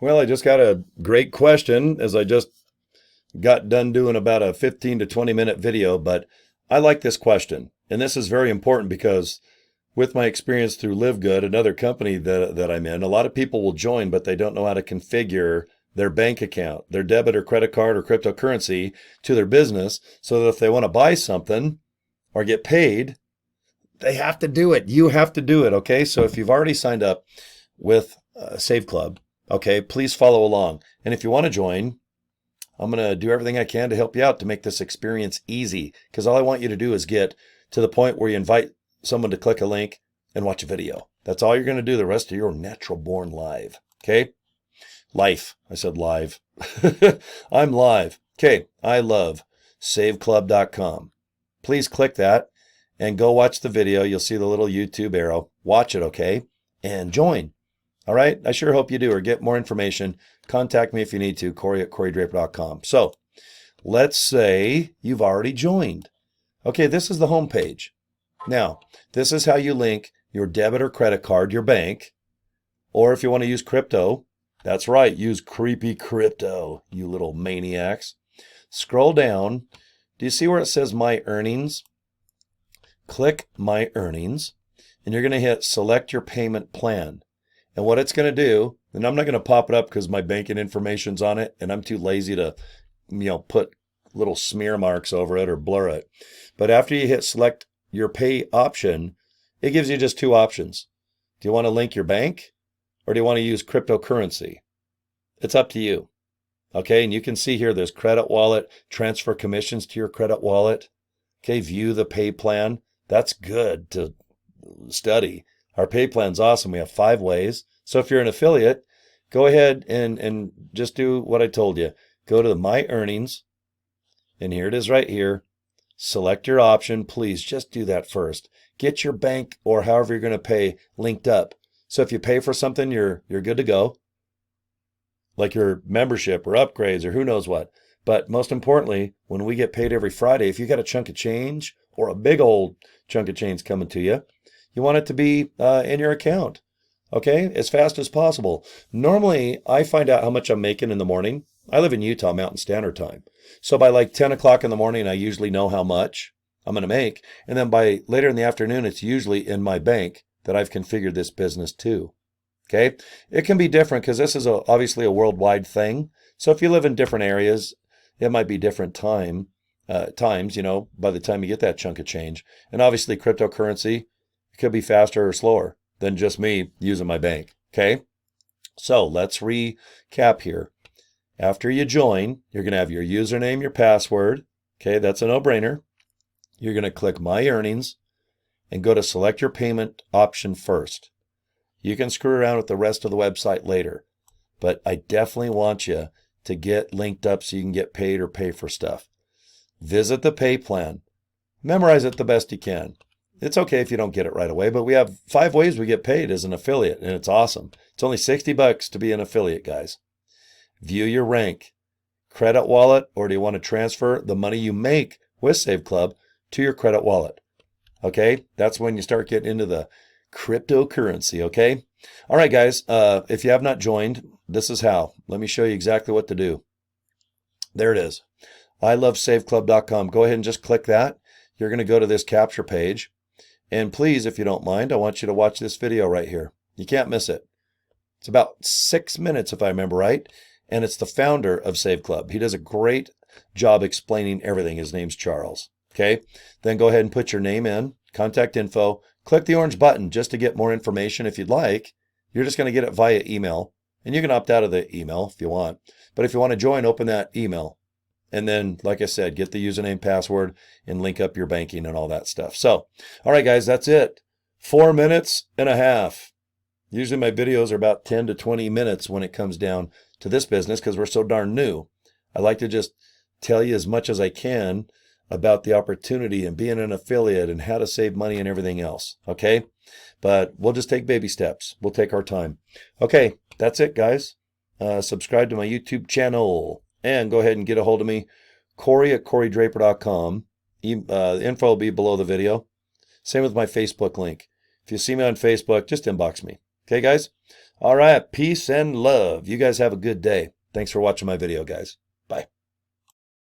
Well, I just got a great question as I just got done doing about a 15 to 20 minute video, but I like this question. And this is very important because with my experience through LiveGood, another company that I'm in, a lot of people will join, but they don't know how to configure their bank account, their debit or credit card or cryptocurrency to their business so that if they want to buy something or get paid, they have to do it. You have to do it. Okay. So if you've already signed up with Save Club, okay, please follow along. And if you want to join, I'm going to do everything I can to help you out to make this experience easy. Because all I want you to do is get to the point where you invite someone to click a link and watch a video. That's all you're going to do the rest of your natural born live. Okay. Life. I said live. I'm live. Okay. I love saveclub.com. Please click that and go watch the video. You'll see the little YouTube arrow. Watch it, okay? And join. All right? I sure hope you do, or get more information. Contact me if you need to, Cory at corydraper.com. So let's say you've already joined. Okay, this is the home page. Now, this is how you link your debit or credit card, your bank, or if you want to use crypto, that's right, use creepy crypto, you little maniacs. Scroll down. Do you see where it says My Earnings? Click My Earnings, and you're going to hit Select Your Payment Plan. And what it's going to do, and I'm not going to pop it up because my banking information's on it, and I'm too lazy to, put little smear marks over it or blur it. But after you hit Select Your Pay option, it gives you just two options. Do you want to link your bank, or do you want to use cryptocurrency? It's up to you. Okay, and you can see here there's credit wallet, transfer commissions to your credit wallet. Okay, view the pay plan. That's good to study. Our pay plan's awesome. We have 5 ways. So if you're an affiliate, go ahead and just do what I told you. Go to the My Earnings, and here it is right here. Select your option. Please just do that first. Get your bank or however you're going to pay linked up. So if you pay for something, you're good to go, like your membership or upgrades or who knows what. But most importantly, when we get paid every Friday, if you got a chunk of change or a big old chunk of change coming to you, you want it to be in your account, okay, as fast as possible. Normally, I find out how much I'm making in the morning. I live in Utah, Mountain Standard Time. So by like 10 o'clock in the morning, I usually know how much I'm going to make. And then by later in the afternoon, it's usually in my bank that I've configured this business to. Okay, it can be different because this is obviously a worldwide thing. So if you live in different areas, it might be different times, by the time you get that chunk of change. And obviously cryptocurrency, it could be faster or slower than just me using my bank. Okay, so let's recap here. After you join, you're going to have your username, your password. Okay, that's a no-brainer. You're going to click My Earnings and go to Select Your Payment option first. You can screw around with the rest of the website later, but I definitely want you to get linked up so you can get paid or pay for stuff. Visit the pay plan. Memorize it the best you can. It's okay if you don't get it right away, but we have 5 ways we get paid as an affiliate, and it's awesome. It's only $60 to be an affiliate, guys. View your rank. Credit wallet, or do you want to transfer the money you make with Save Club to your credit wallet? Okay, that's when you start getting into the cryptocurrency, okay? All right, guys, if you have not joined, this is how. Let me show you exactly what to do. There it is. ilovesaveclub.com. Go ahead and just click that. You're going to go to this capture page. And please, if you don't mind, I want you to watch this video right here. You can't miss it. It's about 6 minutes, if I remember right. And it's the founder of Save Club. He does a great job explaining everything. His name's Charles. Okay? Then go ahead and put your name in, contact info. Click the orange button just to get more information if you'd like. You're just going to get it via email. And you can opt out of the email if you want. But if you want to join, open that email. And then, like I said, get the username, password, and link up your banking and all that stuff. So, all right, guys, that's it. 4 minutes and a half. Usually my videos are about 10 to 20 minutes when it comes down to this business because we're so darn new. I like to just tell you as much as I can about the opportunity and being an affiliate and how to save money and everything else. Okay? But we'll just take baby steps. We'll take our time. Okay, that's it, guys. Subscribe to my YouTube channel and go ahead and get a hold of me, Cory at corydraper.com. Info will be below the video. Same with my Facebook link. If you see me on Facebook, just inbox me. Okay, guys? All right, peace and love. You guys have a good day. Thanks for watching my video, guys.